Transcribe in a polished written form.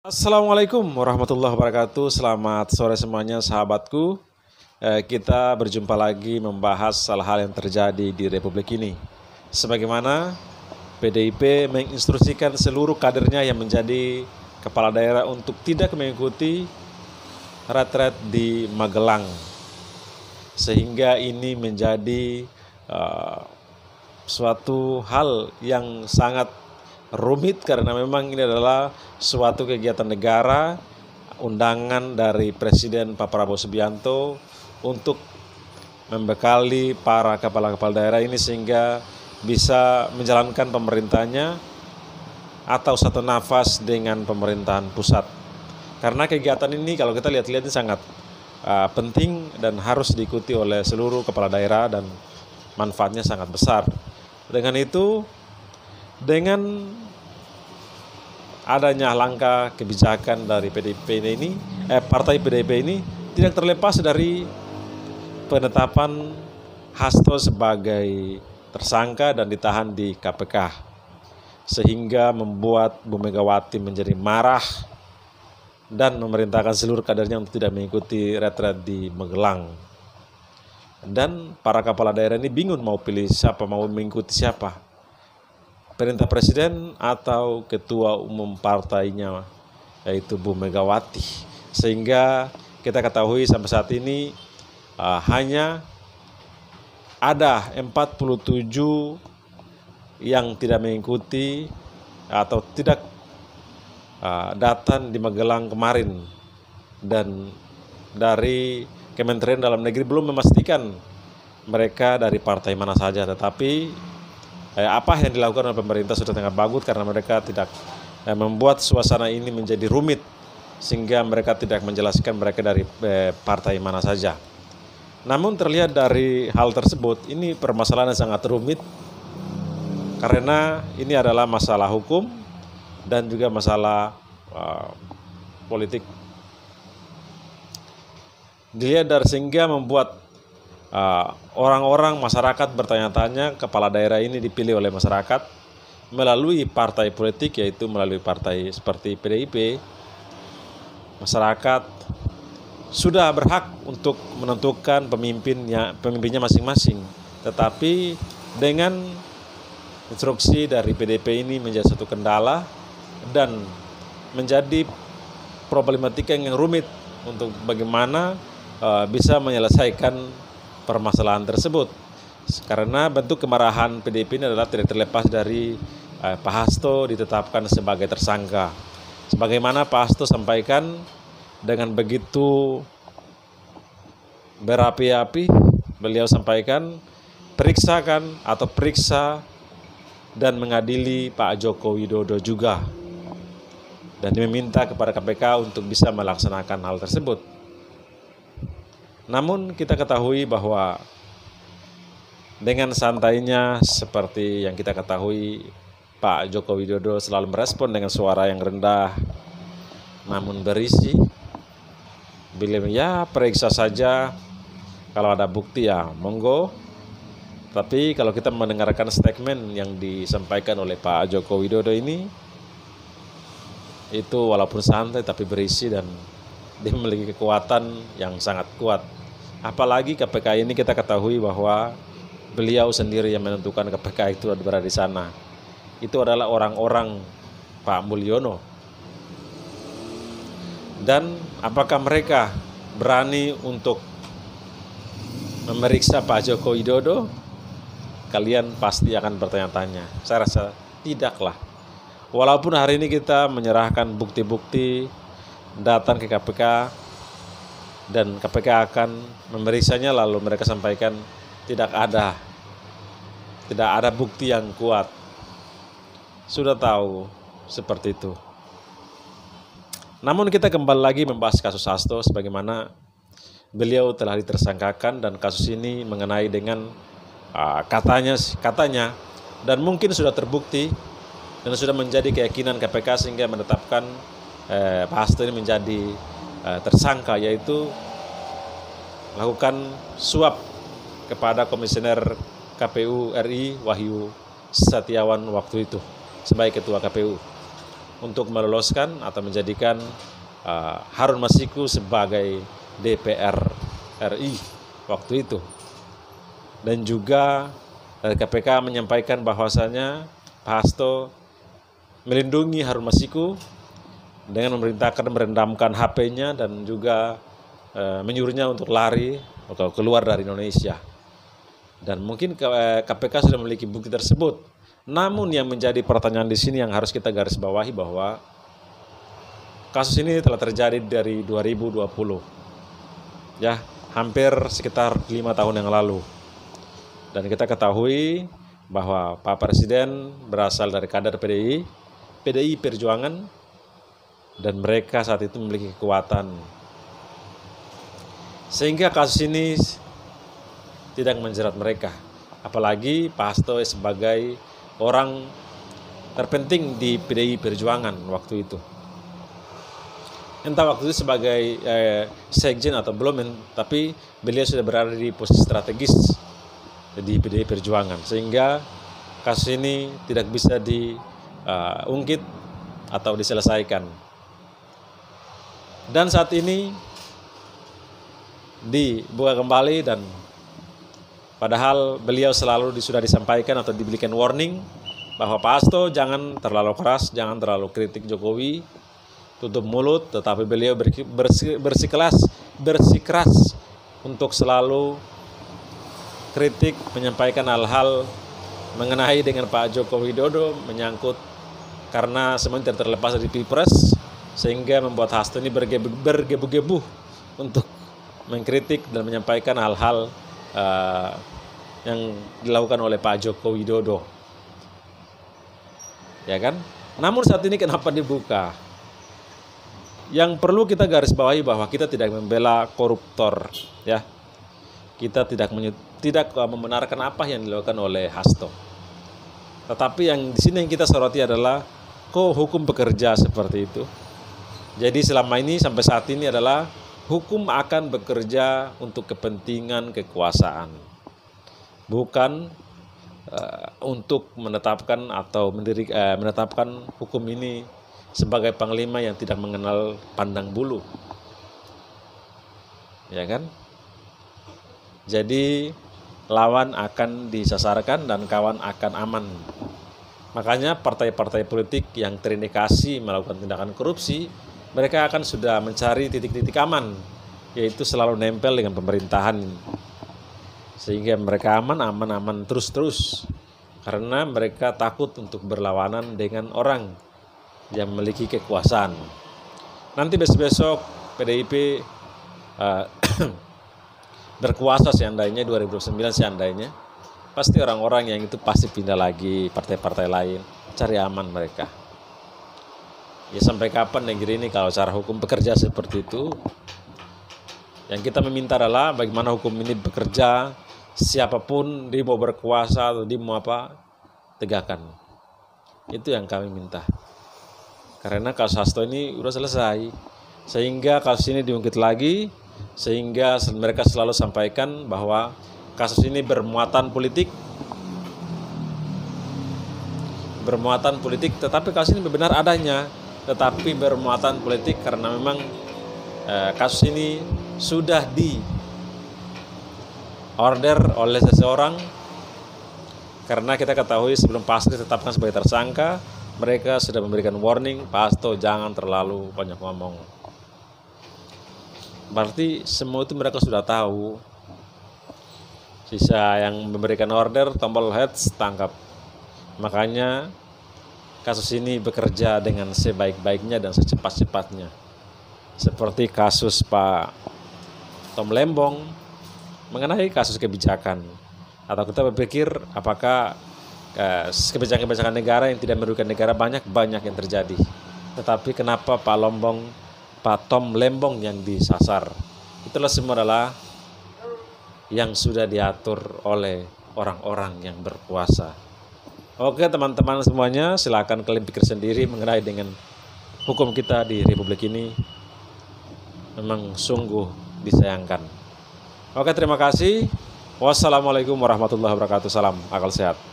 Assalamualaikum warahmatullahi wabarakatuh. Selamat sore semuanya sahabatku. Kita berjumpa lagi membahas hal-hal yang terjadi di Republik ini. Sebagaimana PDIP menginstruksikan seluruh kadernya yang menjadi kepala daerah untuk tidak mengikuti retret di Magelang. Sehingga ini menjadi suatu hal yang sangat rumit karena memang ini adalah suatu kegiatan negara, undangan dari Presiden Pak Prabowo Subianto untuk membekali para kepala-kepala daerah ini sehingga bisa menjalankan pemerintahnya atau satu nafas dengan pemerintahan pusat. Karena kegiatan ini kalau kita lihat-lihat ini sangat penting dan harus diikuti oleh seluruh kepala daerah dan manfaatnya sangat besar. Dengan itu, dengan adanya langkah kebijakan dari partai PDIP ini tidak terlepas dari penetapan Hasto sebagai tersangka dan ditahan di KPK, sehingga membuat Bu Megawati menjadi marah dan memerintahkan seluruh kadernya untuk tidak mengikuti retret di Magelang. Dan para kepala daerah ini bingung mau pilih siapa, mau mengikuti siapa, perintah presiden atau ketua umum partainya, yaitu Bu Megawati. Sehingga kita ketahui sampai saat ini hanya ada 47 yang tidak mengikuti atau tidak datang di Magelang kemarin, dan dari Kementerian Dalam Negeri belum memastikan mereka dari partai mana saja, tetapi apa yang dilakukan oleh pemerintah sudah sangat bagus karena mereka tidak membuat suasana ini menjadi rumit sehingga mereka tidak menjelaskan mereka dari partai mana saja. Namun terlihat dari hal tersebut ini permasalahan yang sangat rumit karena ini adalah masalah hukum dan juga masalah politik. Dilihat dari sehingga membuat orang-orang masyarakat bertanya-tanya, kepala daerah ini dipilih oleh masyarakat melalui partai politik, yaitu melalui partai seperti PDIP. Masyarakat sudah berhak untuk menentukan pemimpinnya masing-masing, tetapi dengan instruksi dari PDIP ini menjadi satu kendala dan menjadi problematika yang rumit untuk bagaimana bisa menyelesaikan permasalahan tersebut. Karena bentuk kemarahan PDIP ini adalah tidak terlepas dari Pak Hasto ditetapkan sebagai tersangka. Sebagaimana Pak Hasto sampaikan, dengan begitu berapi-api, beliau sampaikan periksa dan mengadili Pak Joko Widodo juga. Dan meminta kepada KPK untuk bisa melaksanakan hal tersebut. Namun kita ketahui bahwa dengan santainya seperti yang kita ketahui, Pak Joko Widodo selalu merespon dengan suara yang rendah namun berisi. Beliau periksa saja, kalau ada bukti ya monggo. Tapi kalau kita mendengarkan statement yang disampaikan oleh Pak Joko Widodo ini, itu walaupun santai tapi berisi dan dia memiliki kekuatan yang sangat kuat. Apalagi KPK ini kita ketahui bahwa beliau sendiri yang menentukan KPK itu berada di sana. Itu adalah orang-orang Pak Mulyono. Dan apakah mereka berani untuk memeriksa Pak Joko Widodo? Kalian pasti akan bertanya-tanya. Saya rasa tidaklah. Walaupun hari ini kita menyerahkan bukti-bukti, datang ke KPK, dan KPK akan memeriksanya, lalu mereka sampaikan tidak ada bukti yang kuat. Sudah tahu seperti itu. Namun kita kembali lagi membahas kasus Hasto, sebagaimana beliau telah ditersangkakan dan kasus ini mengenai dengan katanya dan mungkin sudah terbukti dan sudah menjadi keyakinan KPK sehingga menetapkan Pak Hasto ini menjadi tersangka, yaitu melakukan suap kepada Komisioner KPU RI Wahyu Setiawan waktu itu sebagai Ketua KPU. untuk meloloskan atau menjadikan Harun Masiku sebagai DPR RI waktu itu. Dan juga dari KPK menyampaikan bahwasanya Pak Hasto melindungi Harun Masiku dengan memerintahkan merendamkan HP-nya dan juga menyuruhnya untuk lari atau keluar dari Indonesia. Dan mungkin KPK sudah memiliki bukti tersebut. Namun yang menjadi pertanyaan di sini yang harus kita garis bawahi bahwa kasus ini telah terjadi dari 2020. Ya, hampir sekitar 5 tahun yang lalu. Dan kita ketahui bahwa Pak Presiden berasal dari kader PDI Perjuangan, dan mereka saat itu memiliki kekuatan. Sehingga kasus ini tidak menjerat mereka. Apalagi Pak Hasto sebagai orang terpenting di PDI Perjuangan waktu itu. Entah waktu itu sebagai sekjen atau belum, tapi beliau sudah berada di posisi strategis di PDI Perjuangan. Sehingga kasus ini tidak bisa diungkit atau diselesaikan. Dan saat ini dibuka kembali, dan padahal beliau selalu sudah disampaikan atau diberikan warning bahwa Pak Hasto jangan terlalu keras, jangan terlalu kritik Jokowi, tutup mulut, tetapi beliau bersikeras untuk selalu kritik, menyampaikan hal-hal mengenai dengan Pak Joko Widodo menyangkut, karena semuanya tidak terlepas dari Pilpres, sehingga membuat Hasto ini bergebu-gebu untuk mengkritik dan menyampaikan hal-hal yang dilakukan oleh Pak Joko Widodo, ya kan? Namun saat ini kenapa dibuka? Yang perlu kita garis bawahi bahwa kita tidak membela koruptor, ya. Kita tidak membenarkan apa yang dilakukan oleh Hasto. Tetapi yang di sini yang kita soroti adalah kok hukum bekerja seperti itu. Jadi selama ini sampai saat ini adalah hukum akan bekerja untuk kepentingan kekuasaan, bukan untuk menetapkan atau menetapkan hukum ini sebagai panglima yang tidak mengenal pandang bulu, ya kan? Jadi lawan akan disasarkan dan kawan akan aman. Makanya partai-partai politik yang terindikasi melakukan tindakan korupsi, mereka akan sudah mencari titik-titik aman, yaitu selalu nempel dengan pemerintahan, sehingga mereka aman terus-terus, karena mereka takut untuk berlawanan dengan orang yang memiliki kekuasaan. Nanti besok-besok PDIP berkuasa seandainya 2009 seandainya, pasti orang-orang yang itu pasti pindah lagi partai-partai lain, cari aman mereka. Ya sampai kapan negeri ini kalau cara hukum bekerja seperti itu? Yang kita meminta adalah bagaimana hukum ini bekerja, siapapun dia mau berkuasa atau dia mau apa, tegakkan. Itu yang kami minta. Karena kasus Hasto ini udah selesai, sehingga kasus ini diungkit lagi, sehingga mereka selalu sampaikan bahwa kasus ini bermuatan politik, tetapi kasus ini benar adanya, tetapi bermuatan politik karena memang kasus ini sudah diorder oleh seseorang. Karena kita ketahui sebelum Pak Hasto ditetapkan sebagai tersangka, mereka sudah memberikan warning, Pak Hasto jangan terlalu banyak ngomong. Berarti semua itu mereka sudah tahu. Sisa yang memberikan order, tombol heads, tangkap. Makanya kasus ini bekerja dengan sebaik-baiknya dan secepat-cepatnya. Seperti kasus Pak Tom Lembong mengenai kasus kebijakan. Atau kita berpikir apakah kebijakan-kebijakan negara yang tidak merugikan negara banyak yang terjadi. Tetapi kenapa Pak Tom Lembong yang disasar? Itulah semua adalah yang sudah diatur oleh orang-orang yang berkuasa. Oke teman-teman semuanya, silakan kalian pikir sendiri mengenai dengan hukum kita di Republik ini. Memang sungguh disayangkan. Oke, terima kasih. Wassalamualaikum warahmatullahi wabarakatuh. Salam akal sehat.